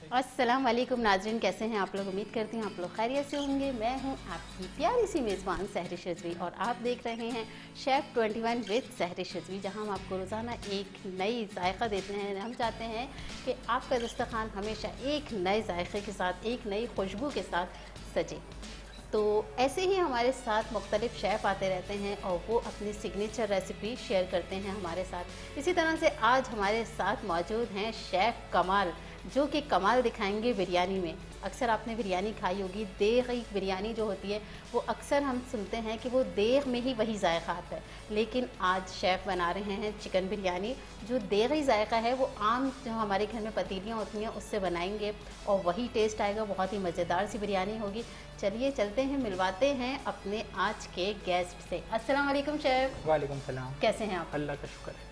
अस्सलाम वालेकुम नाजरीन, कैसे हैं आप लोग। उम्मीद करती हूँ आप लोग खैरियत से होंगे। मैं हूँ आपकी प्यारी सी मेज़बान सहरिश रिजवी और आप देख रहे हैं शेफ़ 21 विद सहरिश रिजवी, जहाँ हम आपको रोज़ाना एक नई जायका देते हैं। हम चाहते हैं कि आपका दस्तरखान हमेशा एक नए जायके के साथ, एक नई खुशबू के साथ सजे। तो ऐसे ही हमारे साथ मुख्तलिफ शेफ़ आते रहते हैं और वो अपनी सिग्नेचर रेसिपी शेयर करते हैं हमारे साथ। इसी तरह से आज हमारे साथ मौजूद हैं शेफ़ कमाल, जो कि कमाल दिखाएंगे बिरयानी में। अक्सर आपने बिरयानी खाई होगी, देगी बिरयानी जो होती है वो अक्सर हम सुनते हैं कि वो देग में ही वही जायका आता है, लेकिन आज शेफ़ बना रहे हैं चिकन बिरयानी। जो देगी जायका है वो आम जो हमारे घर में पतीलियाँ होती हैं उससे बनाएंगे और वही टेस्ट आएगा, बहुत ही मज़ेदार सी बिरयानी होगी। चलिए चलते हैं, मिलवाते हैं अपने आज के गेस्ट से। अस्सलाम वालेकुम शेफ़। वालेकुम सलाम। कैसे हैं आप? अल्लाह का शुक्र है।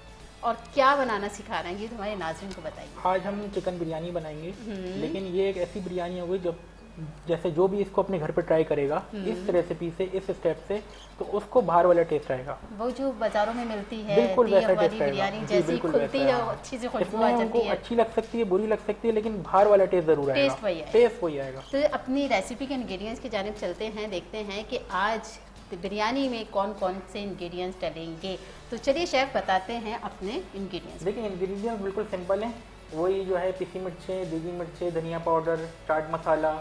और क्या बनाना सिखा रहे हैं ये हमारे नाज़रीन को बताइए। आज हम चिकन बिरयानी बनाएंगे, लेकिन ये एक ऐसी बिरयानी होगी जब जैसे जो भी इसको अपने घर पे ट्राई करेगा इस रेसिपी से, इस स्टेप से, तो उसको बाहर वाला टेस्ट आएगा। वो जो बाजारों में मिलती है बिल्कुल वैसा टेस्ट आएगा। बिरयानी जैसी खुलती है अच्छी से खुशबू आ जाती है। अच्छी लग सकती है, बुरी लग सकती है, लेकिन बाहर वाला टेस्ट जरूर आएगा। टेस्ट वही आएगा। तो अपनी रेसिपी के इंग्रेडिएंट्स की जानिब चलते हैं, देखते हैं कि आज बिरयानी में कौन कौन से इंग्रेडिएंट्स डलेंगे। तो चलिए शेफ बताते हैं अपने इंग्रेडिएंट्स। देखिए इंग्रेडिएंट्स बिल्कुल सिंपल हैं, वही जो है पिसी मिर्चें, देगी मिर्चें, धनिया पाउडर, चाट मसाला,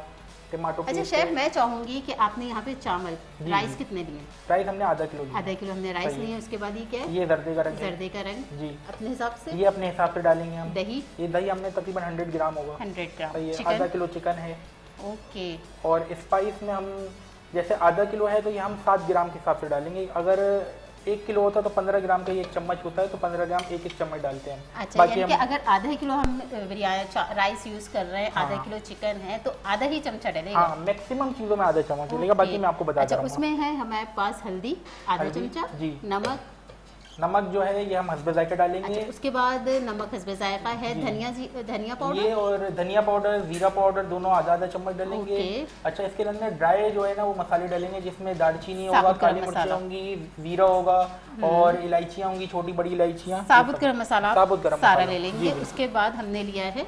टमाटो। अच्छा शेफ, मैं चाहूंगी कि आपने यहाँ पे चावल राइस कितने लिए? राइस हमने आधा किलो लिया। आधा किलो हमने राइस लिए। उसके बाद ये क्या है? ये जर्दे का रंग। जर्दे का रंग जी, अपने हिसाब से। ये अपने हिसाब से डालेंगे हम। दही, ये दही हमने तकरीबन 100 ग्राम होगा। 100 ग्राम। आधा किलो चिकन है। ओके। और स्पाइस में हम जैसे आधा किलो है तो ये हम 7 ग्राम के हिसाब से डालेंगे। अगर 1 किलो होता तो 15 ग्राम का ये 1 चम्मच होता है, तो 15 ग्राम एक चम्मच डालते हैं। अच्छा, बाकी यानी कि अगर आधा किलो हम राइस यूज कर रहे हैं, आधा किलो चिकन है तो आधा ही चमचा डलेगा। हाँ, मैक्सिमम चीजों में आधा चम्मच डलेगा, बाकी मैं आपको बता दूंगा। अच्छा, उसमें है हमारे पास हल्दी आधा चमचा, जी, नमक जो है ये हम हस्बे जायका डालेंगे। अच्छा, उसके बाद नमक हस्बे जायका है, धनिया पाउडर, ये और धनिया पाउडर, जीरा पाउडर दोनों आधा आधा चम्मच डालेंगे। अच्छा, इसके अंदर ड्राई जो है ना वो मसाले डालेंगे, जिसमें दालचीनी होगा, काली मिर्च होंगी, जीरा होगा और इलायचियाँ होंगी, छोटी बड़ी इलायचियाँ, साबुत गरम मसाला, साबुत गरम सारा ले लेंगे। उसके बाद हमने लिया है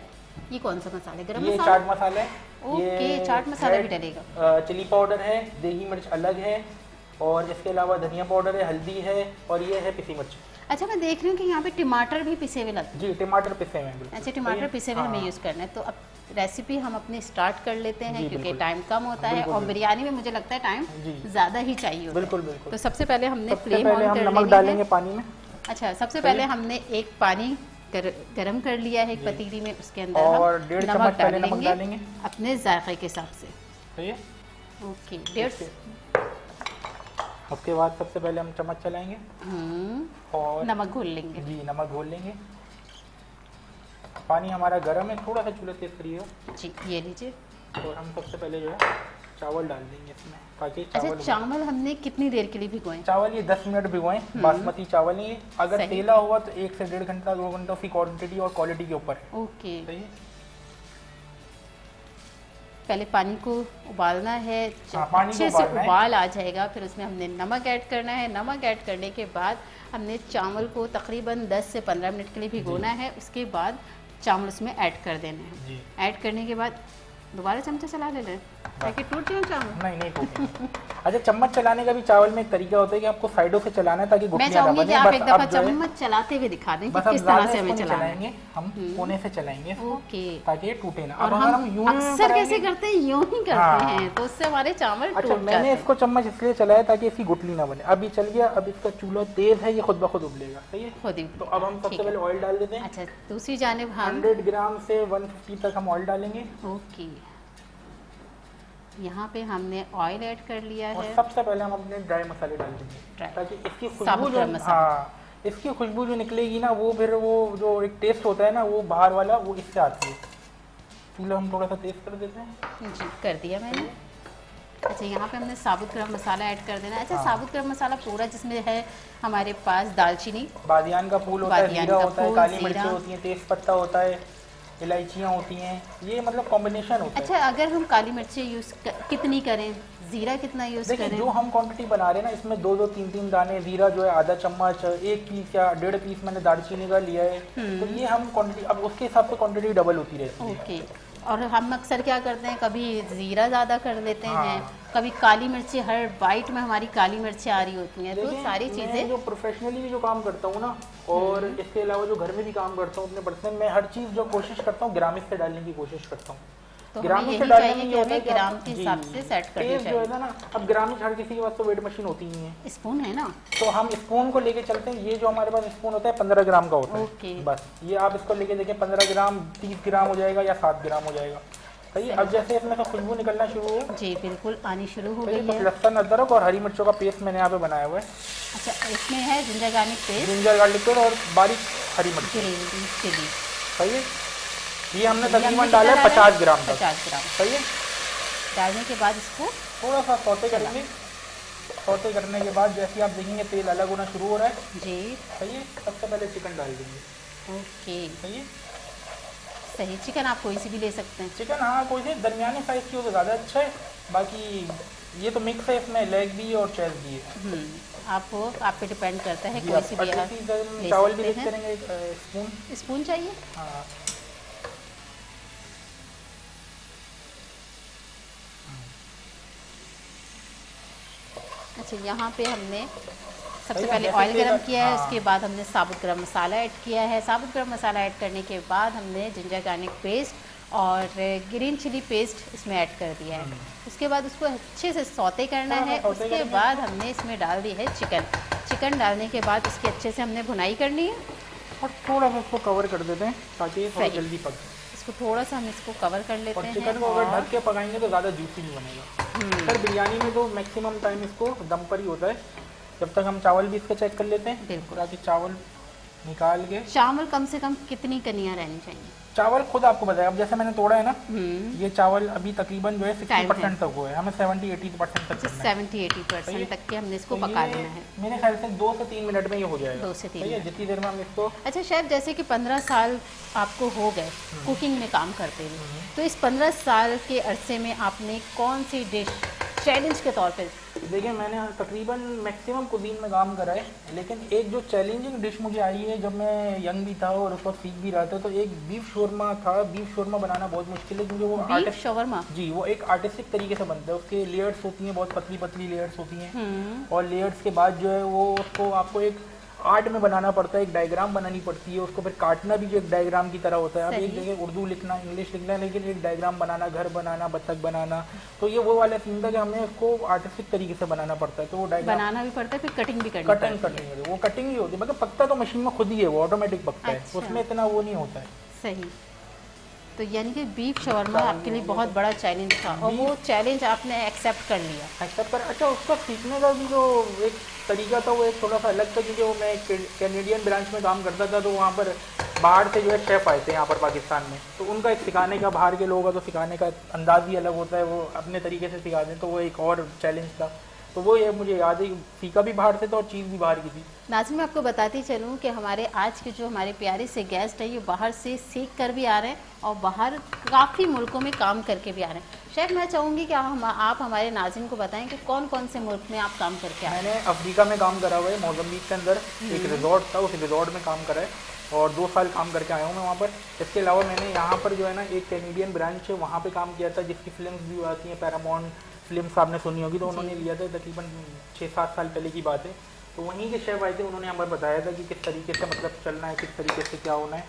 ये कौन सा मसाला? गरम मसाला, ये चाट मसाला है। ओके, चाट मसाला भी डलेगा। चिली पाउडर है, देगी मिर्च अलग है, और इसके अलावा धनिया पाउडर है, हल्दी है, और ये है पिसी मिर्च। अच्छा, मैं देख रही हूँ कि यहाँ पे टमाटर भी पिसे हुए लगते हैं। जी, टमाटर पिसे हुए हैं। अच्छा, टमाटर पिसे हुए हमें यूज़ करना है। तो अब रेसिपी हम अपनी स्टार्ट कर लेते हैं क्योंकि टाइम कम होता है और बिरयानी में मुझे लगता है टाइम ज़्यादा ही चाहिए होता है। बिल्कुल बिल्कुल। तो सबसे पहले हमने फ्लेम ऑन कर नमक डालेंगे पानी में। अच्छा, सबसे पहले हमने एक पानी गरम कर लिया है एक पतीली में, उसके अंदर और हम 1.5 चम्मच नमक डालेंगे अपने जायके के हिसाब से। सही है। ओके, 1.5। उसके बाद सबसे पहले हम चम्मच चलाएंगे और नमक घोल लेंगे। जी, नमक घोल लेंगे। पानी हमारा गर्म है, थोड़ा सा चूल्हा तेज करिएगा। जी, ये लीजिए। और हम सबसे पहले जो है चावल डाल देंगे इसमें, ताकि अच्छा, चावल हमने कितनी देर के लिए भिगोए? चावल ये 10 मिनट भिगोएं। बासमती चावल है, अगर तेला हुआ तो 1 से 1.5 घंटा 2 घंटा उसकी क्वांटिटी और क्वालिटी के ऊपर है। ओके, सही है। पहले पानी को उबालना है, अच्छे से उबाल आ जाएगा, फिर उसमें हमने नमक ऐड करना है। नमक ऐड करने के बाद हमने चावल को तकरीबन 10 से 15 मिनट के लिए भिगोना है। उसके बाद चावल उसमें ऐड कर देना है। ऐड करने के बाद दोबारा चमचा चला लेना है ताकि टूट जाए चावल। नहीं टूटेगा। अच्छा, चम्मच चलाने का भी चावल में एक तरीका होता है कि आपको साइडों से चलाना है ताकि मैं चाहूंगी कि आप एक दफा चम्मच चलाते हुए दिखा दें कि किस तरह से हमें चलाएंगे। हम कोने से चलाएंगे ओके, ताकि ये टूटे ना। और हम यूं अक्सर कैसे करते हैं, यूं ही करते हैं, तो उससे हमारे चावल टूट जाते हैं। मैंने इसको चम्मच इसलिए चलाया ताकि इसकी गुठली ना बने। अभी चल गया, अब इसका चूल्हा तेज है, ये खुद ब खुद उबलेगा। सही है, खुद ही। तो अब हम सबसे पहले ऑयल डाल देते हैं। अच्छा, दूसरी जानिब हम 100 ग्राम से 150 तक हम ऑयल डालेंगे। ओके, यहाँ पे हमने ऑयल ऐड कर लिया है। सबसे पहले हम अपने ड्राई मसाले डाल देंगे ताकि इसकी खुशबू इसकी खुशबू जो निकलेगी ना, वो फिर वो जो एक टेस्ट होता है ना वो बाहर वाला, वो इससे आती है। चूल्हा हम थोड़ा सा तेज कर देते हैं। जी, कर दिया मैंने। अच्छा, यहाँ पे हमने साबुत गरम मसाला ऐड कर देना है। अच्छा, साबुत गरम मसाला पूरा, जिसमें है हमारे पास दालचीनी, बादियान का फूल होता है, जीरा होता है, काली मिर्च होती है, तेज पत्ता होता है, इलायचियाँ होती हैं, ये मतलब कॉम्बिनेशन होता है। अच्छा, अगर हम काली मिर्ची यूज़ कितनी करें, जीरा कितना यूज़ करें? जो हम क्वांटिटी बना रहे हैं ना, इसमें 2-2 3-3 दाने जीरा जो है, आधा चम्मच, 1 पीस या 1.5 पीस मैंने दालचीनी का लिया है, तो ये हम क्वांटिटी, अब उसके हिसाब से क्वांटिटी डबल होती रहती है। ओके, और हम अक्सर क्या करते हैं, कभी ज़ीरा ज़्यादा कर लेते हाँ। हैं, कभी काली मिर्ची, हर बाइट में हमारी काली मिर्ची आ रही होती हैं, तो सारी चीज़ें जो प्रोफेशनली भी जो काम करता हूँ ना, और इसके अलावा जो घर में भी काम करता हूँ अपने पर्सनल, मैं हर चीज़ जो कोशिश करता हूँ ग्राम से डालने की कोशिश करता हूँ। तो हमें यही चाहिए कि हमें ग्राम के हिसाब से सेट करनी चाहिए। जो है ना, अब ग्राम हर किसी के पास तो वेट मशीन होती ही है, स्पून है ना, तो हम स्पून को लेके चलते हैं। ये जो हमारे पास स्पून होता है 15 ग्राम का होता है। बस ये आप इसको लेके देखें, 15 ग्राम 30 ग्राम हो जाएगा या 7 ग्राम हो जाएगा। सही। अब जैसे इसमें से खुशबू निकलना शुरू हो, जी बिल्कुल आनी शुरू हो गई है। लहसुन अदरक और हरी मिर्चों का पेस्ट मैंने यहाँ पे बनाया हुआ है। अच्छा, इसमें है ginger garlic paste, ginger garlic paste और बारीक हरी मिर्च चिली। सही है। ये हमने तकरीबन डाला है 50 ग्राम तक। 50 ग्राम सही है। डालने के बाद इसको थोड़ा सा सौते करेंगे। सौते करने के बाद जैसे आप देखेंगे तेल अलग होना शुरू हो रहा है जी। सही है। सबसे पहले चिकन डाल देंगे। ओके सही है। सही। चिकन आप कोई सी भी ले सकते हैं। चिकन हाँ कोई सी दरमियानी साइज की हो तो ज़्यादा अच्छा है। बाकी ये तो मिक्स है, इसमें लेग भी और चेस्ट भी है। आप पे डिपेंड करता है, कोई सी भी आप चावल भी लेते रहेंगे। स्पून चाहिए। हाँ अच्छा, यहाँ पे हमने सबसे पहले ऑयल गरम किया है, उसके बाद हमने साबुत गरम मसाला ऐड किया है। साबुत गरम मसाला ऐड करने के बाद हमने जिंजर गार्लिक पेस्ट और ग्रीन चिली पेस्ट इसमें ऐड कर दिया है। उसके बाद उसको अच्छे से सौते करना है। उसके बाद हमने इसमें डाल दी है चिकन। चिकन डालने के बाद इसकी अच्छे से हमने भुनाई करनी है और थोड़ा सा इसको कवर कर देते हैं ताकि थोड़ा जल्दी पक जाए। इसको थोड़ा सा हम इसको कवर कर लेते हैं। चिकन को अगर ढक के पकाएंगे तो ज़्यादा जूसी नहीं बनेगा। सर बिरयानी में तो मैक्सिमम टाइम इसको दम पर ही होता है। जब तक हम चावल भी इसका चेक कर लेते हैं। बिल्कुल। ताकि चावल निकाल के, चावल कम से कम कितनी कनियाँ रहनी चाहिए? चावल खुद आपको बताया। अब जैसे मैंने तोड़ा है ना, ये चावल अभी तकरीबन जो है 60% तक हुआ है। हमें 70-80% तक 70-80% तक के हमने इसको पका लेना है। मेरे ख्याल से 2 से 3 मिनट में ये हो जाएगा। 2 से 3 मिनट जितनी देर में हम इसको। अच्छा शेफ, जैसे कि 15 साल आपको हो गए कुकिंग में काम करते हुए, तो इस 15 साल के अरसे में आपने कौन सी डिश चैलेंज के तौर पे? देखिए मैंने तकरीबन मैक्सिमम कुजीन में काम करा है, लेकिन एक जो चैलेंजिंग डिश मुझे आई है जब मैं यंग भी था और उसको सीख भी रहा था, तो एक बीफ शोरमा था। बीफ शोरमा बनाना बहुत मुश्किल है क्योंकि वो बीफ शोरमा जी वो एक आर्टिस्टिक तरीके से बनता है। उसके लेयर्स होती हैं, बहुत पतली पतली लेयर्स होती हैं और लेयर्स के बाद जो है वो उसको आपको एक आर्ट में बनाना पड़ता है। एक डायग्राम बनानी पड़ती है, उसको फिर काटना भी जो एक डायग्राम की तरह होता है। अब एक जगह उर्दू लिखना, इंग्लिश लिखना है, लेकिन एक डायग्राम बनाना, घर बनाना, बत्तख बनाना, तो ये वो वाला सीन था कि हमें उसको आर्टिस्टिक तरीके से बनाना पड़ता है। तो वो डायग्राम बनाना भी पड़ता है, फिर कटिंग भी करनी पड़ती है। वो कटिंग ही होती है, मतलब पकता तो मशीन में खुद ही है, वो ऑटोमेटिक पकता है, उसमें इतना वो नहीं होता है। सही। तो यानी कि बीफ शवरमा आपके लिए बहुत बड़ा चैलेंज था और वो चैलेंज आपने एक्सेप्ट कर लिया। एक्सेप्ट कर। अच्छा, उसका सीखने का भी जो एक तरीका था वो एक थोड़ा सा अलग था क्योंकि वो मैं कैनेडियन ब्रांच में काम करता था, तो वहाँ पर बाहर से जो है शेफ़ आए थे यहाँ पर पाकिस्तान में, तो उनका एक सिखाने का, बाहर के लोगों का तो सिखाने का अंदाज़ ही अलग होता है। वो अपने तरीके से सिखा दें, तो वो एक और चैलेंज था। तो वो ये मुझे याद है, सीखा भी बाहर से था और चीज़ भी बाहर की थी। नाज़रीन, मैं आपको बताती चलूँ कि हमारे आज के जो हमारे प्यारे से गेस्ट हैं ये बाहर से सीख कर भी आ रहे हैं और बाहर काफ़ी मुल्कों में काम करके भी आ रहे हैं। शेफ, मैं चाहूँगी कि आप हमारे नाज़रीन को बताएं कि कौन कौन से मुल्क में आप काम करके आए? मैंने अफ्रीका में काम करा हुआ है, मोज़म्बिक के अंदर एक रिजॉर्ट था, उस रिजॉर्ट में काम करा है और 2 साल काम करके आया हूँ मैं वहाँ पर। इसके अलावा मैंने यहाँ पर जो है ना एक कैनेडियन ब्रांच है, वहाँ पर काम किया था, जिसकी फिल्म भी आती हैं, पैरामाउंट फिल्म्स आपने सुनी होगी, तो उन्होंने लिया था तकरीबन 6-7 साल पहले की बात है। तो वहीं के शेफ़ आए थे, उन्होंने हमें बताया था कि किस तरीके से मतलब चलना है, किस तरीके से क्या होना है।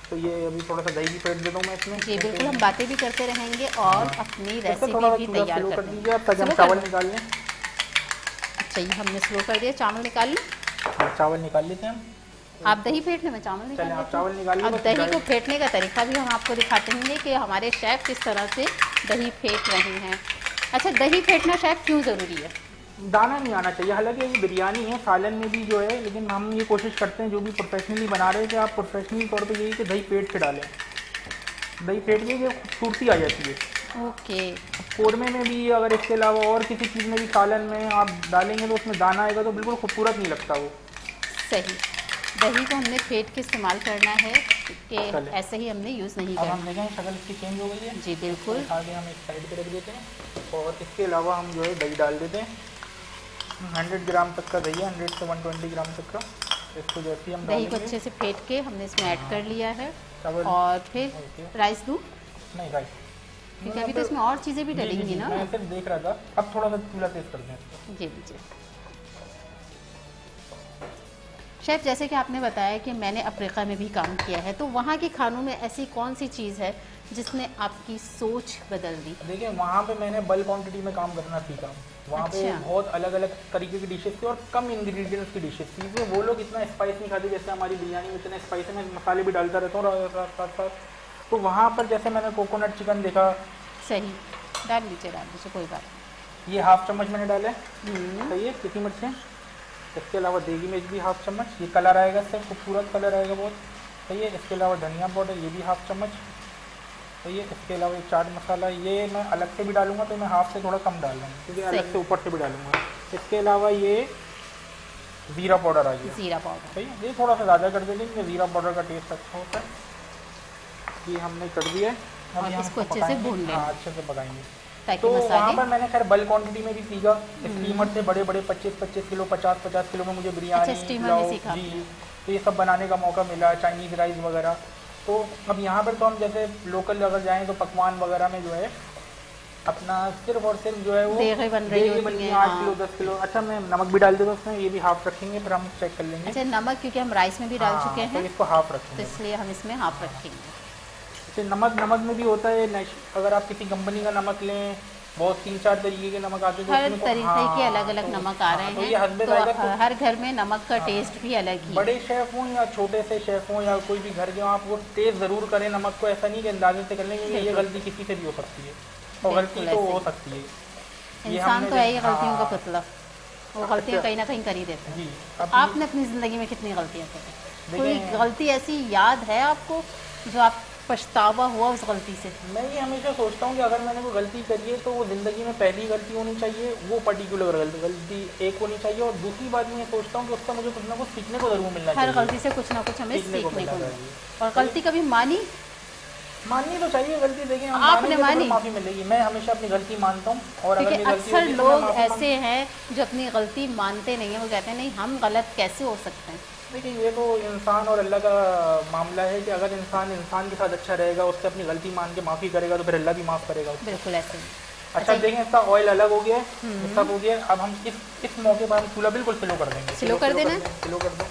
तो ये अभी थोड़ा सा दही भी फेंट देता हूँ मैं इसमें। जी बिल्कुल, हम बातें भी करते रहेंगे और अपनी रेसिपी भी तैयार कर दीजिए ताकि हम चावल निकाल लें। अच्छा, ये हमने स्लो कर दिया, चावल निकाल लें। चावल निकाल लेते हैं हम। आप दही फेंटने में चावल निकाल लेते हैं। चावल निकाल लें। अब दही को फेंटने का तरीका भी हम आपको दिखाते हैं कि हमारे शेफ़ किस तरह से दही फेंट रहे हैं। अच्छा, दही फेंटना शेफ क्यों ज़रूरी है? दाना नहीं आना चाहिए। हालांकि ये बिरयानी है, सालन में भी जो है, लेकिन हम ये कोशिश करते हैं जो भी प्रोफेशनली बना रहे हैं कि आप प्रोफेशनली तौर पे यही कि दही फेंट के डालें। दही फेंट के खूबसूरती आ जाती है। ओके। कोरमे में भी, अगर इसके अलावा और किसी चीज़ में भी सालन में आप डालेंगे तो उसमें दाना आएगा तो बिल्कुल खूबसूरत नहीं लगता वो। सही। दही को हमने फेंट के इस्तेमाल करना है कि ऐसे ही हमने यूज़ नहीं करना। हम देखें शक्ल इसकी चेंज हो गई है। जी बिल्कुल। आगे हम एक साइड पे रख देते हैं और इसके अलावा हम जो है दही डाल देते हैं। 100 ग्राम तक का दही है, 100 से 120 ग्राम तक का। इसको जैसे हम दही को अच्छे से फेंट के हमने इसमें ऐड कर लिया है और फिर राइस दूँ? नहीं, राइस क्योंकि अभी तो इसमें और चीज़ें भी डलेंगी ना। मैं सिर्फ देख रहा था, अब थोड़ा सा चूल्हा तेज कर दें। जी लीजिए शेफ, जैसे कि आपने बताया कि मैंने अफ्रीका में भी काम किया है, तो वहाँ के खानों में ऐसी कौन सी चीज़ है जिसने आपकी सोच बदल दी? देखिए वहाँ पे मैंने बल्क क्वांटिटी में काम करना सीखा। वहाँ पे बहुत अलग अलग तरीके की डिशेस थी और कम इंग्रेडिएंट्स की डिशेस थी, इसलिए वो लोग इतना स्पाइस नहीं खाते जैसे हमारी बिरयानी में इतना स्पाइस है। मैं मसाले भी डालता रहता हूँ साथ साथ। तो वहाँ पर जैसे मैंने कोकोनट चिकन देखा। सही, डाल लीजिए कोई बात नहीं। ये 1/2 चम्मच मैंने डाले। सही है, कितनी मिर्चें। इसके अलावा देगी मिर्च भी 1/2 चम्मच, ये कलर आएगा, इससे खूबसूरत कलर आएगा बहुत। सही है, इसके अलावा धनिया पाउडर, ये भी 1/2 चम्मच। सही है, इसके अलावा ये चाट मसाला, ये मैं अलग से भी डालूंगा, तो मैं हाफ से थोड़ा कम डाल लूँगा क्योंकि अलग से ऊपर से भी डालूंगा। इसके अलावा ये ज़ीरा पाउडर आ गया। ज़ीरा पाउडर, सही है, ये थोड़ा सा ज़्यादा कर देंगे क्योंकि ज़ीरा पाउडर का टेस्ट अच्छा होता है। ये हमने कर दिया है, अब इसको अच्छे से भून लेंगे। अच्छे से पकाएंगे। ताकि तो मसाले, वहाँ पर मैंने खैर बल्क क्वांटिटी में भी सीखा। स्टीमर से बड़े बड़े 25-25 किलो 50-50 किलो में मुझे बिरयानी, सीखा जी, तो ये सब बनाने का मौका मिला, चाइनीज़ राइस वगैरह। तो अब यहाँ पर तो हम जैसे लोकल अगर जाएँ तो पकवान वगैरह में जो है अपना सिर्फ और सिर्फ जो है वो देखें बन रही होती है 8 किलो 10 किलो। अच्छा मैं नमक भी डाल देता हूँ उसमें, ये भी हाफ रखेंगे, फिर हम चेक कर लेंगे। अच्छा नमक, क्योंकि हम राइस में भी डाल चुके हैं तो इसको हाफ रखेंगे, तो इसलिए हम इसमें हाफ रखेंगे। जैसे नमक में भी होता है, अगर आप किसी कंपनी का नमक लें, बहुत 3-4 तरीके के नमक आते हैं, हर तरीके के अलग अलग नमक आ रहे हैं, तो हर घर में नमक का टेस्ट भी अलग ही। बड़े शेफ हों या छोटे से शेफ हों या कोई भी घर के, आप वो टेस्ट ज़रूर करें नमक को। ऐसा नहीं कि अंदाजे से कर लेंगे, ये गलती किसी से भी हो सकती है और गलती तो हो सकती है। इंसान तो है ही गलतियों का पुतला, वो गलतियाँ कहीं ना कहीं कर ही देते हैं। आपने अपनी ज़िंदगी में कितनी गलतियाँ करी? कोई गलती ऐसी याद है आपको जो आप पछतावा हुआ उस गलती से? मैं ये हमेशा सोचता हूँ कि अगर मैंने कोई गलती करी है तो वो ज़िंदगी में पहली गलती होनी चाहिए, वो पर्टिकुलर गलती एक होनी चाहिए। और दूसरी बात मैं सोचता हूँ कि उसका मुझे कुछ ना कुछ सीखने को ज़रूर मिलना चाहिए। हर गलती से कुछ ना कुछ हमें सीखने को मिलना चाहिए। और गलती कभी माननी तो चाहिए गलती। देखिए आपने मानी, माफ़ी मिलेगी। मैं हमेशा अपनी गलती मानता हूँ। और अक्सर लोग ऐसे हैं जो अपनी गलती मानते नहीं हैं, वो कहते हैं नहीं हम गलत कैसे हो सकते हैं। देखिए ये तो इंसान और अल्लाह का मामला है कि अगर इंसान के साथ अच्छा रहेगा, उससे अपनी गलती मान के माफ़ी करेगा तो फिर अल्लाह भी माफ़ करेगा। बिल्कुल ऐसे। अच्छा देखें, इसका ऑयल अलग हो गया है, सब हो गया। अब हम इस मौके पर हम चूल्हा बिल्कुल स्लो कर देंगे। स्लो कर देना, स्लो कर दें।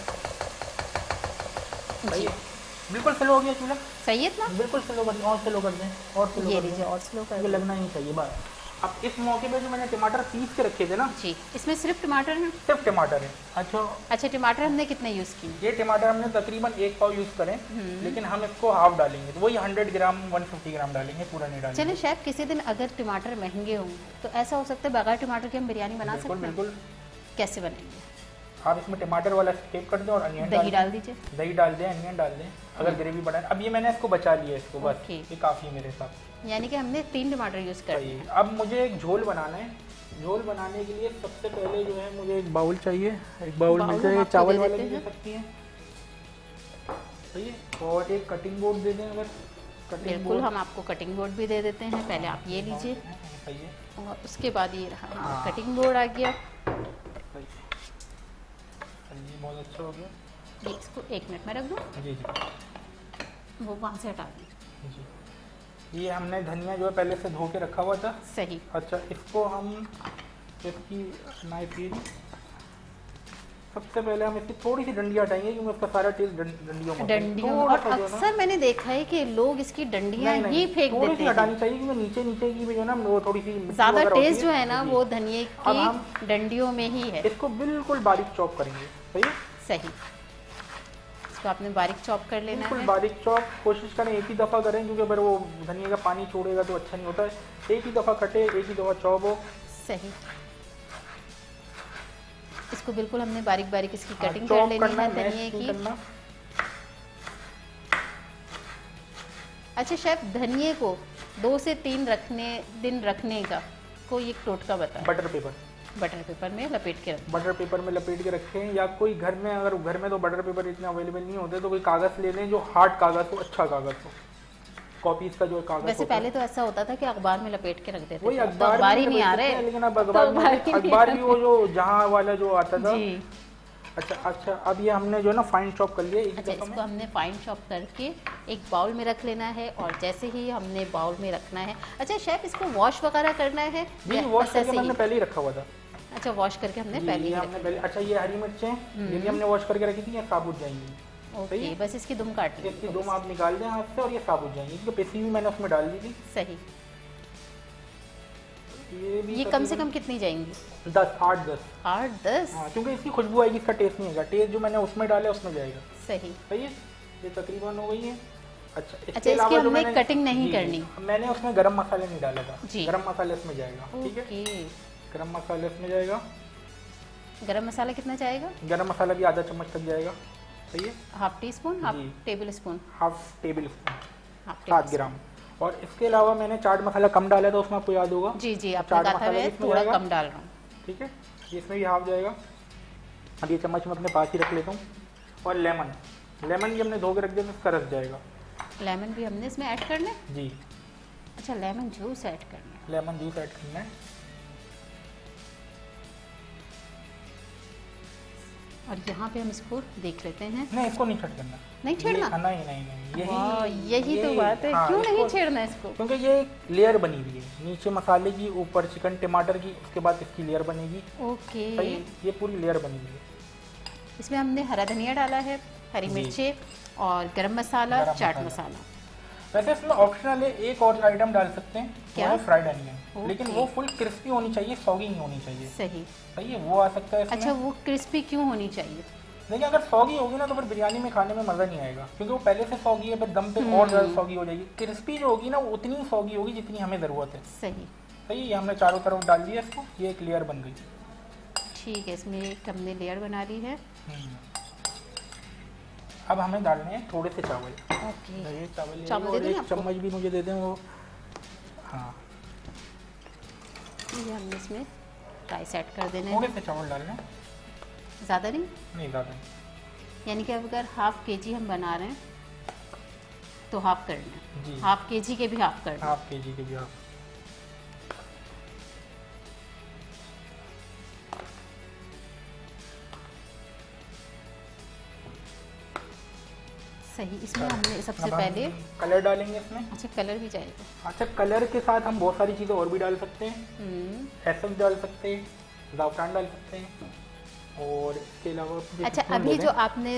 सही है, बिल्कुल स्लो हो गया चूल्हा। सही है ना, बिल्कुल स्लो कर दें, और स्लो कर दें, और स्लो कर दें, और स्लो कर दें, लगना ही चाहिए बस। अब इस मौके पे जो मैंने टमाटर पीस के रखे थे ना जी, इसमें सिर्फ टमाटर हैं? सिर्फ टमाटर है। अच्छा टमाटर हमने कितने यूज़ किए? ये टमाटर हमने तकरीबन 1 पाव यूज़ करें, लेकिन हम इसको हाफ डालेंगे, तो वही 100 ग्राम 150 ग्राम डालेंगे, पूरा नहीं डालेंगे। चलिए शेफ, किसी दिन अगर टमाटर महंगे हों तो ऐसा हो सकता है बगैर टमाटर के हम बिरयानी बना सकते हैं? बिल्कुल। कैसे बनेंगे? आप इसमें टमाटर वाला स्किप कर दें और अनियन दही डाल दीजिए। दही डाल दें, अनियन डाल दें अगर ग्रेवी बढ़ाए। अब ये मैंने इसको बचा लिया, इसको बस ये काफ़ी है मेरे साथ। यानी कि हमने 3 टमाटर यूज़ कर लिए। अब मुझे एक झोल बनाना है। झोल बनाने के लिए सबसे पहले जो है मुझे एक बाउल चाहिए। एक बाउल मिल जाएगा, चावल वाला भी दे सकती हैं। सही है, और एक कटिंग बोर्ड दे दें अगर कटिंग बोर्ड। हम आपको कटिंग बोर्ड भी दे देते हैं, पहले आप ये लीजिए। सही है, और उसके बाद ये रहा कटिंग बोर्ड आ गया। बहुत अच्छा हो गया। ये इसको 1 मिनट में रख दो। जी जी, वो वहाँ से हटा दें। जी, ये हमने धनिया जो है पहले से धो के रखा हुआ था। सही। अच्छा, इसको हम इसकी नाइफ की सबसे पहले हम इसकी थोड़ी सी डंडियाँ हटाएंगे क्योंकि उसका सारा टेस्ट डंडियों में। और अक्सर मैंने देखा है कि लोग इसकी डंडियाँ ही फेंक देते हैं। हटानी चाहिए क्योंकि नीचे की भी जो ना वो थोड़ी सी ज़्यादा टेस्ट जो है ना वो धनिये की डंडियों में ही है। इसको बिल्कुल बारीक चॉप करेंगे। सही, इसको आपने बारीक चॉप कर लेना है। बिल्कुल बारीक चॉप कोशिश करें, एक ही दफ़ा करें क्योंकि अगर वो धनिया का पानी छोड़ेगा तो अच्छा नहीं होता है। एक ही दफ़ा कटे, एक ही दफ़ा चॉप हो। सही, इसको बिल्कुल हमने बारीक बारीक इसकी कटिंग कर लेनी है धनिये की। अच्छा शेफ, धनिये को 2 से 3 दिन रखने का कोई एक टोटका बताएं। बटर पेपर में लपेट के रखें। बटर पेपर में लपेट के रखें, या कोई घर में, अगर घर में तो बटर पेपर इतने अवेलेबल नहीं होते तो कोई कागज़ ले लें जो हार्ड कागज़ हो, अच्छा कागज़ हो, कॉपीज का जो कागज़। वैसे पहले तो ऐसा होता था कि अखबार में लपेट के रख देते थे, वही अखबार ही नहीं आ रहे, लेकिन अब अखबार भी वो जो जहाँ वाला जो आता था अच्छा, अब ये हमने जो है ना फाइन चॉप कर लिया। अच्छा, इसको हमने फाइन चॉप करके एक बाउल में रख लेना है, और जैसे ही हमने बाउल में रखना है। अच्छा शेफ, इसको वॉश वगैरह करना है? जी, वॉश करके हमने पहले ही रखा हुआ था। अच्छा, वॉश करके हमने पहले ही पहले। अच्छा, ये हरी मिर्चें ये भी हमने वॉश करके रखी थी, ये साबुत जाएंगी। ओके, बस इसकी दुम काट ली। इसकी दुम आप निकाल दें हाथ से, और ये साबुत जाएंगी, क्योंकि पिसी हुई मैंने उसमें डाल दी थी। सही। ये कम से कम कितनी जाएंगी? 8-10। 8-10? हाँ, क्योंकि इसकी खुशबू आएगी, इसका टेस्ट नहीं आएगा। टेस्ट जो मैंने उसमें डाला उसमें जाएगा। सही है। ये तकरीबन हो गई है। अच्छा, इसकी हमने कटिंग नहीं करनी। मैंने उसमें गरम मसाले नहीं डाला था। गरम मसाले इसमें जाएगा। ठीक है, गरम मसाले इसमें जाएगा। गरम मसाला कितना जाएगा? गरम मसाला भी आधा चम्मच तक जाएगा। सही है, half tea spoon, half table spoon, 7 ग्राम। और इसके अलावा मैंने चाट मसाला कम डाला था, उसमें आपको याद होगा। जी, आपने कहा था मैं थोड़ा कम डाल रहा हूँ। ठीक है, इसमें भी हाफ जाएगा। अब ये चम्मच में अपने पास ही रख लेता हूँ। और लेमन भी हमने धो के रख दिया, इसका रस जाएगा। लेमन भी हमने इसमें ऐड करना है? जी। अच्छा, लेमन जूस ऐड करना है। लेमन जूस ऐड करना है। और यहाँ पे हम इसको देख लेते हैं। नहीं, इसको नहीं छेड़ करना। नहीं छेड़ना? नहीं, यही तो बात है। क्यों नहीं छेड़ना इसको? क्योंकि ये एक लेयर बनी हुई है, नीचे मसाले की, ऊपर चिकन टमाटर की, उसके बाद इसकी लेयर बनेगी। ओके, ये पूरी लेयर बनी हुई है। इसमें हमने हरा धनिया डाला है, हरी मिर्चें और गरम मसाला, चाट मसाला। वैसे इसमें ऑप्शनल है, एक और आइटम डाल सकते हैं, क्या? फ्राइड अनियन, लेकिन वो फुल क्रिस्पी होनी चाहिए, सॉगी नहीं होनी चाहिए। सही है, वो आ सकता है इसमें। अच्छा, वो क्रिस्पी क्यों होनी चाहिए? देखिए, अगर सॉगी होगी ना तो फिर बिरयानी में खाने में मज़ा नहीं आएगा, क्योंकि वो पहले से सॉगी है, फिर दम पे और ज़्यादा सॉगी हो जाएगी। क्रिस्पी जो होगी ना वो उतनी सॉगी होगी जितनी हमें ज़रूरत है। सही है, हमने चारों तरफ डाल दिया इसको, ये एक लेयर बन गई। ठीक है, इसमें एक हमने लेयर बना ली है। अब हमें डालने हैं थोड़े से चावल। ओके, चावल और एक चम्मच भी मुझे दे दें वो। हाँ, ये हमने इसमें राइस ऐड कर देने। थोड़े से चावल डालने, ज़्यादा नहीं? नहीं, ज़्यादा नहीं। यानी कि अगर हाफ केजी हम बना रहे हैं तो हाफ करना है। हाफ केजी के भी हाफ करना। हाफ केजी के भी हाफ। सही, इसमें हमने सबसे पहले कलर डालेंगे इसमें। अच्छा, कलर भी जाएगा। अच्छा, कलर के साथ हम बहुत सारी चीज़ें और भी डाल सकते हैं। एसएफ डाल सकते हैं, ज़ाफ़रान डाल सकते हैं, और इसके अलावा अच्छा, अभी जो आपने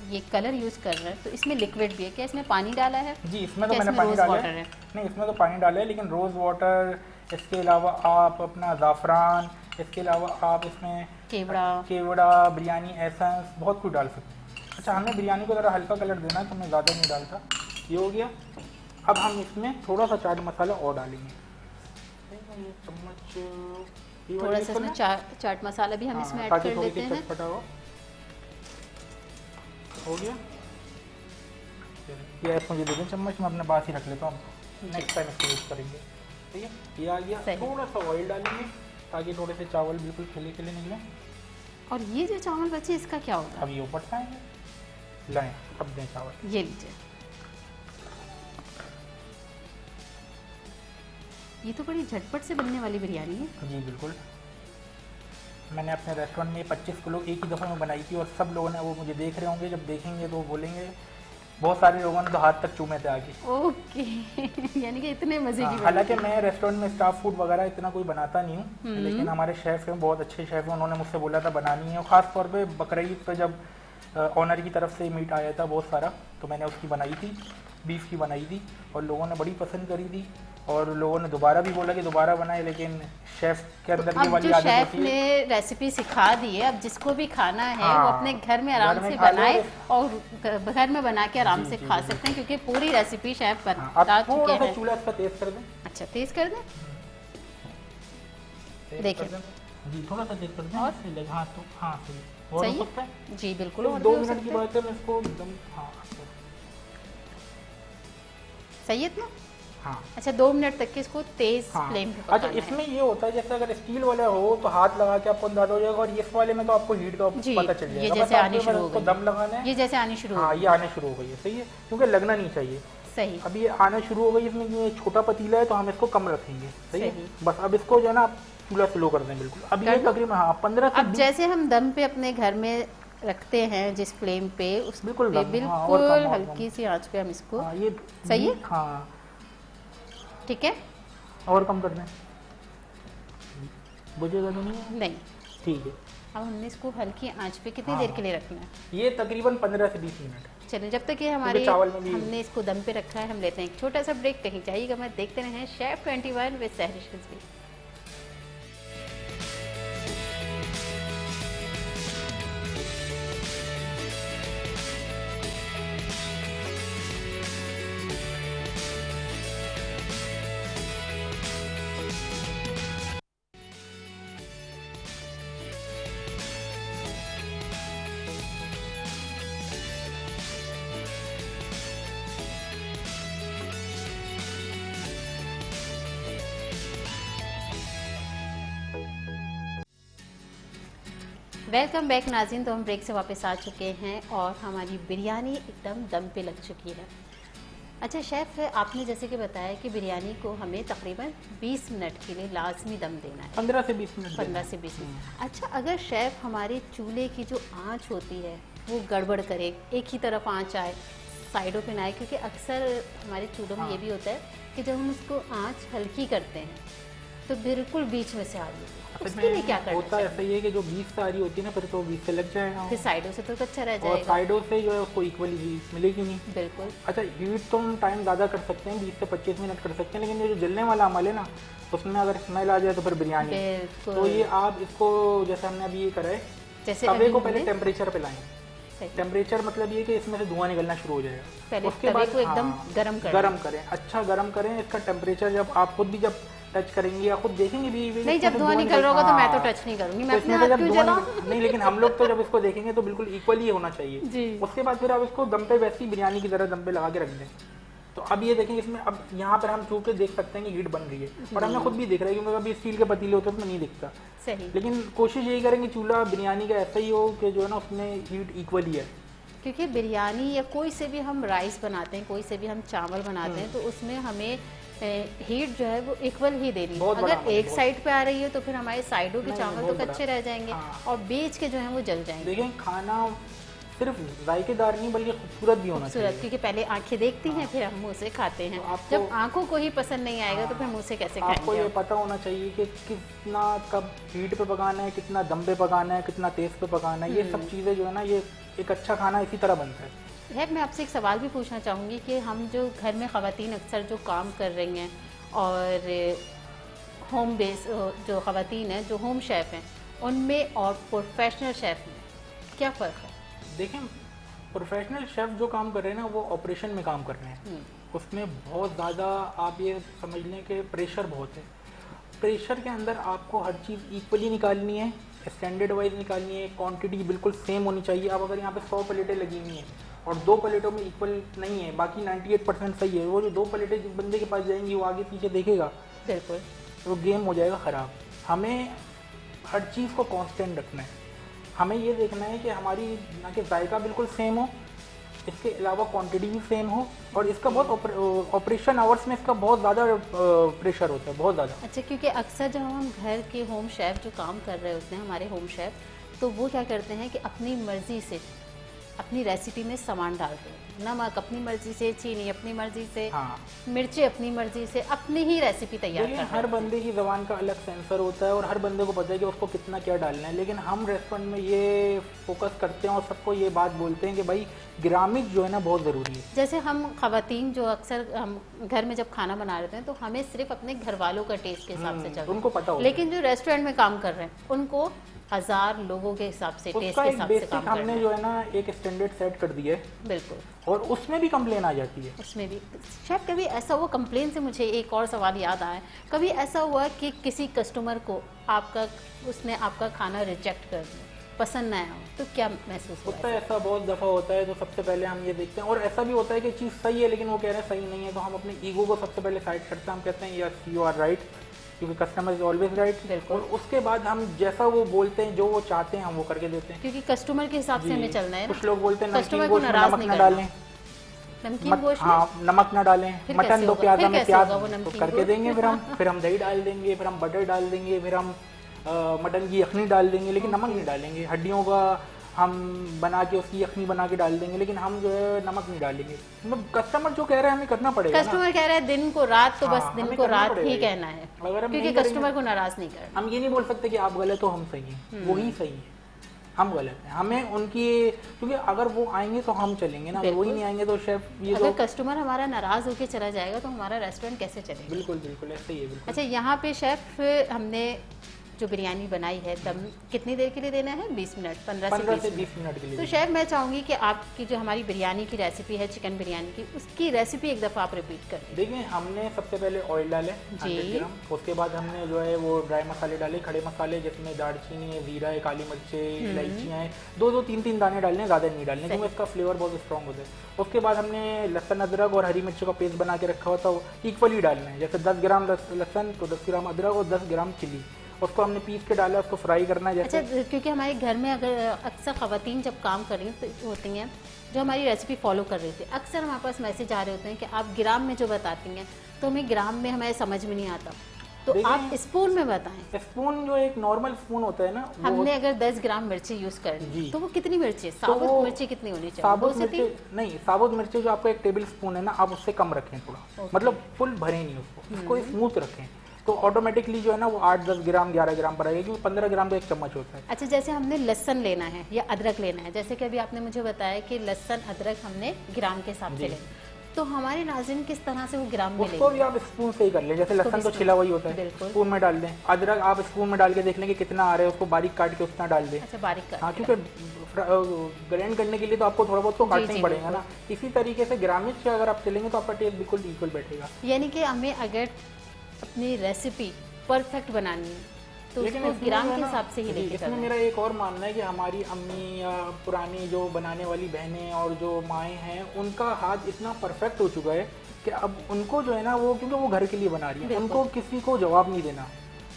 ये कलर यूज़ कर रहे हैं तो इसमें लिक्विड भी है क्या? इसमें पानी डाला है? जी, इसमें तो मैंने पानी डाला है। नहीं, इसमें तो पानी डाला है, लेकिन रोज़ वाटर, इसके अलावा आप अपना ज़ाफ़रान, इसके अलावा आप इसमें केवड़ा, बिरयानी एसेंस, बहुत कुछ डाल सकते हैं। अच्छा, हमने बिरयानी को ज़रा हल्का कलर देना है तो मैं ज़्यादा नहीं डालता। ये हो गया। अब हम इसमें थोड़ा सा चाट मसाला और डालेंगे, चम्मच थोड़ा सा। इसमें चाट मसाला भी हम इसमें ऐड कर लेते हैं। हो गया। ये मुझे दे दें चम्मच, मैं अपने पास ही रख लेता हूँ, नेक्स्ट टाइम इसको यूज़ करेंगे। ठीक है, ये आ गया। थोड़ा सा ऑयल डालेंगे ताकि थोड़े से चावल बिल्कुल खिले खिले निकले। और ये जो चावल बचे इसका क्या होगा? अब ये ऊपर से आएंगे, लाएं, अब दें चावल। ये लीजिए। ये तो बड़ी झटपट से बनने वाली बिरयानी है। जी बिल्कुल, मैंने अपने रेस्टोरेंट में 25 किलो एक ही दफ़ा में बनाई थी, और सब लोगों ने, वो मुझे देख रहे होंगे, जब देखेंगे तो बोलेंगे, बहुत सारे लोगों ने तो हाथ तक चूमे थे आगे। ओके यानी कि इतने मज़े की। हालांकि मैं रेस्टोरेंट में स्टाफ फूड वगैरह इतना कोई बनाता नहीं हूँ, लेकिन हमारे शेफ़ हैं, बहुत अच्छे शेफ़ हैं, उन्होंने मुझसे बोला था बनानी है। और ख़ास तौर पे बकरीद पे जब ऑनर की तरफ से मीट आया था बहुत सारा, तो मैंने उसकी बनाई थी, बीफ की बनाई थी, और लोगों ने बड़ी पसंद करी थी, और लोगों ने दोबारा भी बोला कि दोबारा बनाए। लेकिन शेफ़ के अंदर ये वाली आदत होती है। शेफ़ ने रेसिपी सिखा दी है, अब जिसको भी खाना है वो अपने घर में आराम से बनाए, और घर में बना के आराम से खा सकते हैं, क्योंकि पूरी रेसिपी शेफ़ बता चुके हैं। चूल्हा इसका तेज कर दें। अच्छा, तेज कर दें, देखिए जी, थोड़ा सा तेज कर दें। और हाँ, तो हाँ सही है जी, बिल्कुल। 2 मिनट की बात है, मैं इसको एकदम सही है इतना। हाँ। अच्छा, 2 मिनट तक के इसको तेज फ्लेम पे पकाना है। अच्छा, इसमें ये होता है जैसे अगर स्टील वाला हो तो हाथ लगा के आपको अंदाजा हो जाएगा, और इस वाले में तो आपको हीट का पता चल जाएगा। ये जैसे आनी शुरू हो गई, दम लगाना है। ये जैसे आनी शुरू, हाँ, ये आने शुरू हो गई है। सही है, क्योंकि लगना नहीं चाहिए। सही। अब ये आना शुरू हो गई, इसमें ये छोटा पतीला है तो हम इसको कम रखेंगे। सही है। बस अब इसको जो है ना चूल्हा स्लो कर दें बिल्कुल। अब ये तकरीबन 15 से 20। जैसे हम दम पे अपने घर में रखते हैं जिस फ्लेम पे, उस बिल्कुल बिल्कुल हल्की सी आंच पे हम इसको। ये सही है। हाँ ठीक है, और कम कर दें, बुझेगा तो नहीं? ठीक है। अब हमने इसको हल्की आंच पे कितनी देर के लिए रखना है? ये तकरीबन 15 से 20 मिनट। चलिए, जब तक ये हमारे हमने इसको दम पे रखा है, हम लेते हैं एक छोटा सा ब्रेक। कहीं जाइएगा मत, देखते रहें chef 21 with Sahrish Rizvi. Welcome back नाज़रीन। तो हम ब्रेक से वापस आ चुके हैं और हमारी बिरयानी एकदम दम पे लग चुकी है। अच्छा शेफ़, आपने जैसे कि बताया कि बिरयानी को हमें तकरीबन 20 मिनट के लिए लाजमी दम देना है। 15 से 20 मिनट। 15 से 20 मिनट। अच्छा, अगर शेफ़ हमारे चूल्हे की जो आँच होती है वो गड़बड़ करे, एक ही तरफ आँच आए, साइडों पे ना आए, क्योंकि अक्सर हमारे चूल्हों में ये भी होता है कि जब हम उसको आँच हल्की करते हैं तो बिल्कुल बीच में से आ रही है, उसके लिए क्या करना होता है? ऐसा ही है कि जो बीच से आ रही होती है ना, फिर तो बीच से लग जाएगा, फिर साइडों से तो कच्चा रह जाएगा, और साइडों से जो है उसको इक्वली हीट मिलेगी नहीं। बिल्कुल। अच्छा, हीट तो हम टाइम ज़्यादा कर सकते हैं, 20 से 25 मिनट कर सकते हैं, लेकिन ये जो जलने वाला अमल है ना, उसमें अगर स्मेल आ जाए तो फिर बिरयानी। तो ये आप इसको, जैसे हमने अभी ये करा है, जैसे तवे को पहले टेम्परेचर पे लाएं। टेम्परेचर मतलब ये कि इसमें से धुआं निकलना शुरू हो जाएगा। पहले उसके बाद को एकदम गरम करें, अच्छा गरम करें। इसका टेम्परेचर जब आप खुद भी जब टच करेंगे या खुद देखेंगे भी नहीं, जब धुआं निकल रहा होगा तो मैं तो टच नहीं करूंगी, मैं अपने हाथ क्यों जलाऊं? नहीं, लेकिन हम लोग तो जब इसको देखेंगे तो बिल्कुल इक्वली होना चाहिए। उसके बाद फिर आप इसको दम पे वैसी बिरयानी की तरह दम पे लगा के रख दें। तो अब ये देखेंगे इसमें, अब यहाँ पर हम छू के देख सकते हैं कि हीट बन रही है, और हमने खुद भी देख रहा है, क्योंकि अभी स्टील के पतीले होते हैं तो नहीं दिखता। सही। लेकिन कोशिश यही करेंगे चूल्हा बिरयानी का ऐसा ही हो कि जो है ना उसमें हीट इक्वली है, क्योंकि बिरयानी या कोई से भी हम राइस बनाते हैं, कोई से भी हम चावल बनाते हैं, तो उसमें हमें हीट जो है वो इक्वल ही देनी है। अगर एक साइड पे आ रही है तो फिर हमारे साइडों के चावल तो कच्चे रह जाएंगे, और बीच के जो है वो जल जाएंगे। देखिए, खाना सिर्फ जायकेदार नहीं बल्कि खूबसूरत भी होना चाहिए। क्योंकि पहले आंखें देखती हैं, फिर हम मुंह से खाते हैं। तो जब आंखों को ही पसंद नहीं आएगा तो फिर मुंह से कैसे खाएंगे? आपको ये पता होना चाहिए कि कितना कब हीट पे पकाना है, कितना दम पे पकाना है, कितना तेज पे पकाना है। ये सब चीज़ें जो है ना, ये एक अच्छा खाना इसी तरह बनता है। मैं आपसे एक सवाल भी पूछना चाहूँगी कि हम जो घर में ख़वातीन अक्सर जो काम कर रही हैं और होम बेस जो ख़वातीन हैं, जो होम शेफ़ हैं, उनमें और प्रोफेशनल शेफ़ में क्या फ़र्क है? देखें, प्रोफेशनल शेफ़ जो काम कर रहे हैं ना, वो ऑपरेशन में काम कर रहे हैं। उसमें बहुत ज़्यादा आप ये समझ लें कि प्रेशर बहुत है। प्रेशर के अंदर आपको हर चीज़ इक्वली निकालनी है, स्टैंडर्ड वाइज निकालनी है, क्वांटिटी बिल्कुल सेम होनी चाहिए। अब अगर यहाँ पे 100 प्लेटें लगी हुई हैं और 2 प्लेटों में इक्वल नहीं है, बाकी 98% सही है, वो जो 2 प्लेटें जिस बंदे के पास जाएंगी वो आगे पीछे देखेगा, बिल्कुल वो गेम हो जाएगा ख़राब। हमें हर चीज़ को कांस्टेंट रखना है। हमें ये देखना है कि हमारी ना कि जायका बिल्कुल सेम हो, इसके अलावा क्वांटिटी भी सेम हो, और इसका बहुत ऑपरेशन आवर्स में इसका बहुत ज़्यादा प्रेशर होता है, बहुत ज़्यादा। अच्छा, क्योंकि अक्सर जब हम घर के होम शेफ़ जो काम कर रहे होते हैं, हमारे होम शेफ़, तो वो क्या करते हैं कि अपनी मर्ज़ी से अपनी रेसिपी में सामान डालते हैं। नमक अपनी मर्जी से, चीनी अपनी मर्जी से, मिर्ची अपनी मर्जी से, अपनी ही रेसिपी तैयार करते हैं। हर बंदे की ज़बान का अलग सेंसर होता है और हर बंदे को पता है कि उसको कितना क्या डालना है। लेकिन हम रेस्टोरेंट में ये फोकस करते हैं और सबको ये बात बोलते हैं कि भाई ग्रामिक जो है ना बहुत ज़रूरी है। जैसे हम ख़वातीन जो अक्सर हम घर में जब खाना बना रहे हैं तो हमें सिर्फ अपने घर वालों का टेस्ट के हिसाब से चलता है, उनको पता होगा। लेकिन जो रेस्टोरेंट में काम कर रहे हैं उनको 1000 लोगों के हिसाब से, टेस्ट के हिसाब से काम हमने जो है ना एक स्टैंडर्ड सेट कर दिया है। बिल्कुल। और उसमें भी कंप्लेन आ जाती है। उसमें भी शायद कभी ऐसा हुआ, कंप्लेन से मुझे एक और सवाल याद आया, कभी ऐसा हुआ कि किसी कस्टमर को उसने आपका खाना रिजेक्ट कर दिया, पसंद ना आया, तो क्या महसूस होता है? ऐसा बहुत दफ़ा होता है। तो सबसे पहले हम ये देखते हैं, और ऐसा भी होता है कि चीज़ सही है लेकिन वो कह रहे हैं सही नहीं है, तो हम अपने ईगो को सबसे पहले साइड करते हैं। हम कहते हैं यस यू आर राइट, क्योंकि कस्टमर इज ऑलवेज राइट। और उसके बाद हम जैसा वो बोलते हैं, जो वो चाहते हैं, हम वो करके देते हैं, क्योंकि कस्टमर के हिसाब से हमें चलना है। कुछ लोग बोलते हैं कस्टमर को नाराज नहीं डालें, नमकीन गोश्त, हाँ नमक ना डालें, मटन तो प्याज में प्याज तो करके देंगे, फिर हम दही डाल देंगे, फिर हम बटर डाल देंगे, फिर हम मटन की यखनी डाल देंगे, लेकिन नमक नहीं डालेंगे। हड्डियों का हम बना के उसकी यखनी बना के डाल देंगे, लेकिन हम जो है नमक नहीं डालेंगे। मतलब कस्टमर जो कह रहा है हमें करना पड़ेगा। कस्टमर कह रहा है दिन को रात, तो बस दिन को रात ही कहना है, क्योंकि कस्टमर को नाराज नहीं करना। हम ये नहीं बोल सकते कि आप गलत हो हम सही हैं, वो ही सही है, हम गलत हैं। हमें उनकी, क्योंकि अगर वो आएंगे तो हम चलेंगे ना, वो ही नहीं आएंगे तो शेफ ये अगर कस्टमर हमारा नाराज होकर चला जाएगा तो हमारा रेस्टोरेंट कैसे चलेगा। बिल्कुल बिल्कुल ऐसे ही है। बिल्कुल। अच्छा, यहाँ पे शेफ हमने जो बिरयानी बनाई है दम कितनी देर के लिए देना है? 20 मिनट, 15 से 20 मिनट के लिए। तो शेफ मैं चाहूंगी कि आपकी जो हमारी बिरयानी की रेसिपी है, चिकन बिरयानी की, उसकी रेसिपी एक दफ़ा आप रिपीट कर दें। देखिए, हमने सबसे पहले ऑयल डाले जी, उसके बाद हमने जो है वो ड्राई मसाले डाले, खड़े मसाले जिसमें दालचीनी है, जीरा है, काली मिर्चे, इलायचियाँ हैं, 2-3 दाने डालने, ज़्यादा नहीं डालने क्योंकि इसका फ्लेवर बहुत स्ट्रॉन्ग होता है। उसके बाद हमने लहसुन अदरक और हरी मिर्ची का पेस्ट बना के रखा हुआ था, वो इक्वली डालना है। जैसे 10 ग्राम लहसुन तो 10 ग्राम अदरक और 10 ग्राम चिली, उसको हमने पीस के डाला, उसको फ्राई करना है। जैसे अच्छा, क्योंकि हमारे घर में अगर अक्सर ख़वातीन जब काम कर रही होती हैं, जो हमारी रेसिपी फॉलो कर रही थी, अक्सर हमारे पास मैसेज आ रहे होते हैं कि आप ग्राम में जो बताती हैं तो हमें ग्राम में हमें समझ में नहीं आता, तो आप स्पून में बताएं। स्पून जो एक नॉर्मल स्पून होता है ना, हमने अगर 10 ग्राम मिर्ची यूज करनी तो वो कितनी मिर्ची, साबुत मिर्ची कितनी होनी चाहिए? साबुत मिर्ची नहीं, साबुत मिर्ची जो आपका 1 टेबल स्पून है ना, आप उससे कम रखें थोड़ा, मतलब फुल भरे नहीं उसको स्मूथ रखें, तो ऑटोमेटिकली जो है ना वो 8-10 ग्राम 11 ग्राम पर आएगा, क्योंकि 15 ग्राम का 1 चम्मच होता है। अच्छा, जैसे हमने लहसन लेना है या अदरक लेना है, जैसे कि अभी आपने मुझे बताया कि लहसन अदरक हमने ग्राम के हिसाब से लेना, तो हमारे नाज़रीन किस तरह से वो ग्राम में उसको भी आप स्पून से ही कर लें। जैसे लहसन तो छिला हुआ ही होता है, स्पून में डाल दें। अदरक आप स्पून में डाल के देख लें कि कितना आ रहा है, उसको बारीक काट के उतना डाल दें। अच्छा, बारीक काट, हाँ, क्योंकि ग्राइंड करने के लिए तो आपको थोड़ा बहुत तो काटना ही पड़ेगा ना। इसी तरीके से ग्रामीण से अगर आप चलेंगे तो आपका टेस्ट बिल्कुल इक्वल बैठेगा। यानी कि हमें अगर अपनी रेसिपी परफेक्ट बनानी है तो उसको ग्राम के हिसाब से ही लेके इसमें मेरा एक और मानना है कि हमारी अम्मी या पुरानी जो बनाने वाली बहनें और जो माएँ हैं, उनका हाथ इतना परफेक्ट हो चुका है कि अब उनको जो है ना वो, क्योंकि वो घर के लिए बना रही है, उनको किसी को जवाब नहीं देना,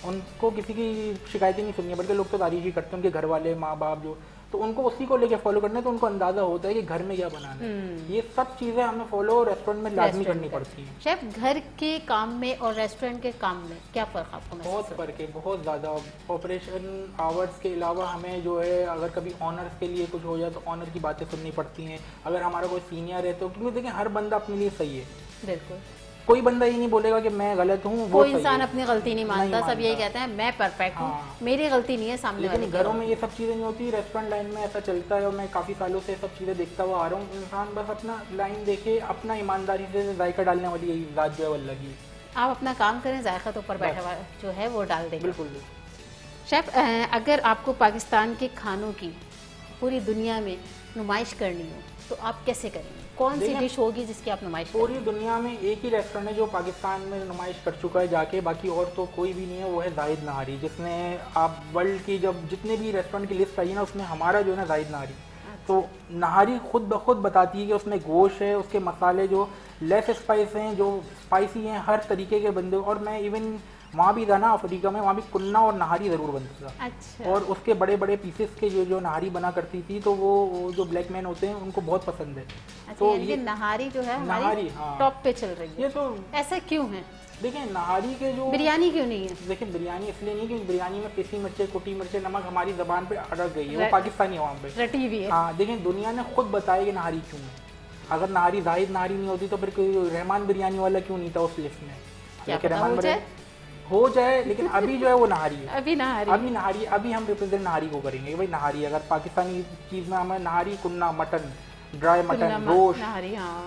उनको किसी की शिकायतें नहीं सुननी, बल्कि लोग तो तारीफ ही करते हैं, उनके घर वाले माँ बाप जो, तो उनको उसी को लेके फॉलो करना है, तो उनको अंदाजा होता है कि घर में क्या बनाना है। ये सब चीजें हमें फॉलो रेस्टोरेंट में लाजमी करनी पड़ती हैं। शेफ, घर के काम में और रेस्टोरेंट के काम में क्या फ़र्क आपको? बहुत फ़र्क है, बहुत ज़्यादा। ऑपरेशन आवर्स के अलावा हमें जो है अगर कभी ऑनर्स के लिए कुछ हो जाए तो ऑनर की बातें सुननी पड़ती हैं। अगर हमारा कोई सीनियर है तो, क्योंकि देखिए हर बंदा अपने लिए सही है, बिल्कुल कोई बंदा ये नहीं बोलेगा कि मैं गलत हूँ, वो इंसान अपनी गलती नहीं मानता, सब यही कहते हैं मैं परफेक्ट हूँ, मेरी गलती नहीं है, सामने वाले। घरों में ये सब चीज़ें नहीं होती, रेस्टोरेंट लाइन में ऐसा चलता है और मैं काफ़ी सालों से सब चीज़ें देखता हुआ आ रहा हूँ। इंसान बस अपना लाइन देखे, अपना ईमानदारी से जायका डालने वाली यही बात जो है वो लगी। आप अपना काम करें, जायका तो ऊपर बैठा हुआ जो है वो डाल देंगे। बिल्कुल। शेफ, अगर आपको पाकिस्तान के खानों की पूरी दुनिया में नुमाइश करनी हो तो आप कैसे करेंगे? कौन सी डिश होगी जिसकी आप नुमाइश करेंगे? पूरी दुनिया में एक ही रेस्टोरेंट है जो पाकिस्तान में नुमाइश कर चुका है जाके, बाकी और तो कोई भी नहीं है, वो है जाहिद नहारी, जिसने आप वर्ल्ड की जब जितने भी रेस्टोरेंट की लिस्ट आई है ना, उसमें हमारा जो है ना जाहिद नहारी। तो नहारी खुद ब खुद बताती है कि उसमें गोश्त है, उसके मसाले जो लेस स्पाइस हैं, जो स्पाइसी हैं, हर तरीके के बंदे। और मैं इवन वहाँ भी था ना अफ्रीका में, वहाँ भी कुन्ना और नहारी ज़रूर बनता था। अच्छा। और उसके बड़े बड़े पीसेस के जो नहारी बना करती थी, तो वो जो ब्लैक मैन होते हैं उनको बहुत पसंद है। अच्छा, तो ये नहारी जो है हमारी टॉप पे चल रही है। ये तो ऐसा क्यों है? देखिए, नहारी के जो बिरयानी क्यों नहीं है? देखिए, बिरयानी इसलिए नहीं क्योंकि बिरयानी में पिसी मिर्चे, कुटी मिर्चे, नमक हमारी जबान पे अटक गई है, वो पाकिस्तानी वहाँ पे रटी हुई है। हाँ, देखिए दुनिया ने खुद बताया कि नहारी क्यों है। अगर नहारी जाहिद नहारी नहीं होती तो फिर कोई रहमान बिरयानी वाला क्यों नहीं था उस लिस्ट में? रहमान हो जाए, लेकिन अभी जो है वो नहारी है। अभी नहारी अभी हम रिप्रेजेंट नहारी को करेंगे भाई। नहारी अगर पाकिस्तानी चीज में हमें नहारी, कुन्ना, मटन, ड्राई मटन, गोश्त,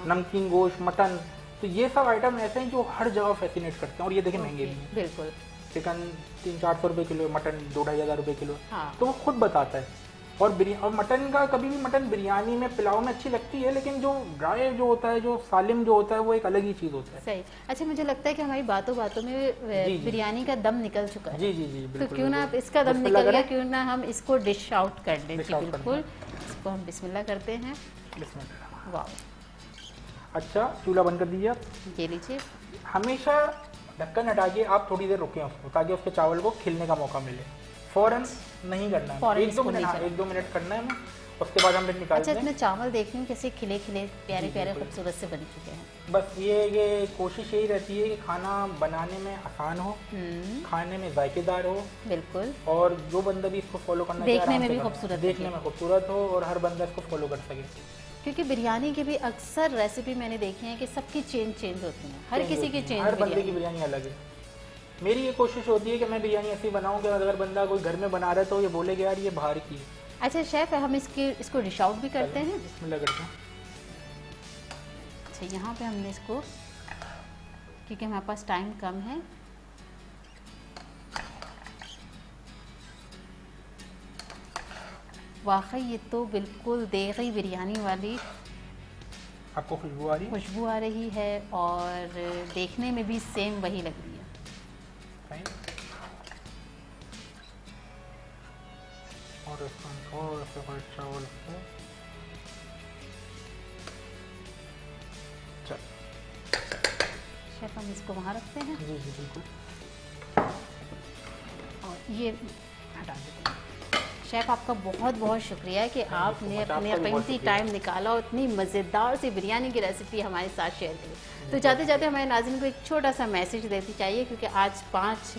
नमकीन गोश्त, मटन, तो ये सब आइटम ऐसे हैं जो हर जगह फैसिनेट करते हैं। और ये देखें महंगे भी हैं, बिल्कुल। चिकन 300-400 रुपए किलो, मटन 2-2,500 रुपए किलो। हाँ। तो वो खुद बताता है। और मटन का कभी भी मटन बिरयानी में, पुलाव में अच्छी लगती है, लेकिन जो ड्राई जो होता है, जो सालिम जो होता है, वो एक अलग ही चीज़ होता है। सही। अच्छा, मुझे लगता है कि हमारी बातों बातों में बिरयानी का दम निकल चुका है। जी, तो क्यों ना आप इसका दम निकल गया, क्यों ना हम इसको डिश आउट कर लें। जी बिल्कुल, इसको हम बिस्मिल्लाह करते हैं। बिस्मिल्लाह। वाह। अच्छा, चूल्हा बंद कर दीजिए आप। ये लीजिए। हमेशा ढक्कन हटा के आप थोड़ी देर रुकें उसको, ताकि उसके चावल को खिलने का मौका मिले। फौरन नहीं करना है, 1-2 मिनट करना है हमें। उसके बाद हम फिर निकालते अच्छा, हैं। इसमें चावल देख रही हूँ कैसे खिले खिले प्यारे प्यारे खूबसूरत से बन चुके हैं। बस ये कोशिश यही रहती है कि खाना बनाने में आसान हो, खाने में जायकेदार हो, बिल्कुल, और जो बंदा भी इसको फॉलो करना चाहे देखने में भी खूबसूरत, देखने में खूबसूरत हो और हर बंदा इसको फॉलो कर सके। क्योंकि बिरयानी की भी अक्सर रेसिपी मैंने देखी है कि सबकी चेंज होती है, हर किसी की चेंज, हर बंदे की बिरयानी अलग है। मेरी ये कोशिश होती है कि मैं बिरयानी ऐसी बनाऊं कि अगर बंदा कोई घर में बना रहा है तो ये बोले कि यार ये बाहर की है। अच्छा शेफ, हम इसको डिश आउट भी करते हैं। बिस्मिल्लाह करते हैं। अच्छा, यहाँ पे हमने इसको, क्योंकि हमारे पास टाइम कम है, वाकई ये तो बिल्कुल देगी बिरयानी वाली आपको खुशबू आ रही है? खुशबू आ रही है और देखने में भी सेम वही लग रही है। और इसको थोड़ा सा चावल को शेफ, हम इसको वहाँ रखते हैं। जी जी बिल्कुल, और ये हटा देते हैं। शेफ, आपका बहुत बहुत शुक्रिया कि आपने अपने कीमती टाइम निकाला और इतनी मज़ेदार सी बिरयानी की रेसिपी हमारे साथ शेयर की। तो जाते जाते हमारे नाज़रीन को एक छोटा सा मैसेज देती चाहिए, क्योंकि आज 5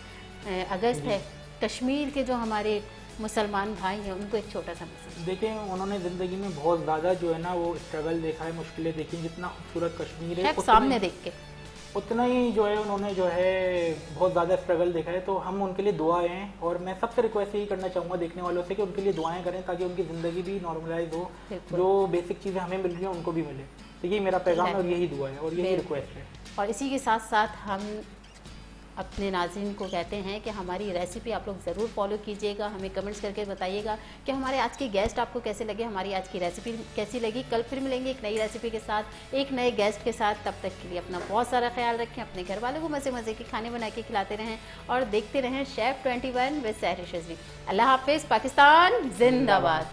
अगस्त है। कश्मीर के जो हमारे मुसलमान भाई हैं उनको एक छोटा सा मैसेज। देखें, उन्होंने ज़िंदगी में बहुत ज़्यादा जो है ना वो स्ट्रगल देखा है, मुश्किलें देखी। जितना खूबसूरत कश्मीर है सामने देख के उतना ही जो है उन्होंने जो है बहुत ज़्यादा स्ट्रगल देखा है। तो हम उनके लिए दुआएं हैं, और मैं सबसे रिक्वेस्ट यही करना चाहूँगा देखने वालों से कि उनके लिए दुआएं करें ताकि उनकी ज़िंदगी भी नॉर्मलाइज हो, जो बेसिक चीज़ें हमें मिल रही हैं उनको भी मिले। तो यही मेरा पैगाम है और यही दुआ है और यही रिक्वेस्ट है। और इसी के साथ साथ हम अपने नाज़रीन को कहते हैं कि हमारी रेसिपी आप लोग ज़रूर फॉलो कीजिएगा, हमें कमेंट्स करके बताइएगा कि हमारे आज के गेस्ट आपको कैसे लगे, हमारी आज की रेसिपी कैसी लगी। कल फिर मिलेंगे एक नई रेसिपी के साथ, एक नए गेस्ट के साथ। तब तक के लिए अपना बहुत सारा ख्याल रखें, अपने घर वालों को मज़े मज़े के खाने बना के खिलाते रहें और देखते रहें शेफ 21 विद सहरिश रिजवी। अल्लाह हाफिज़, पाकिस्तान जिंदाबाद।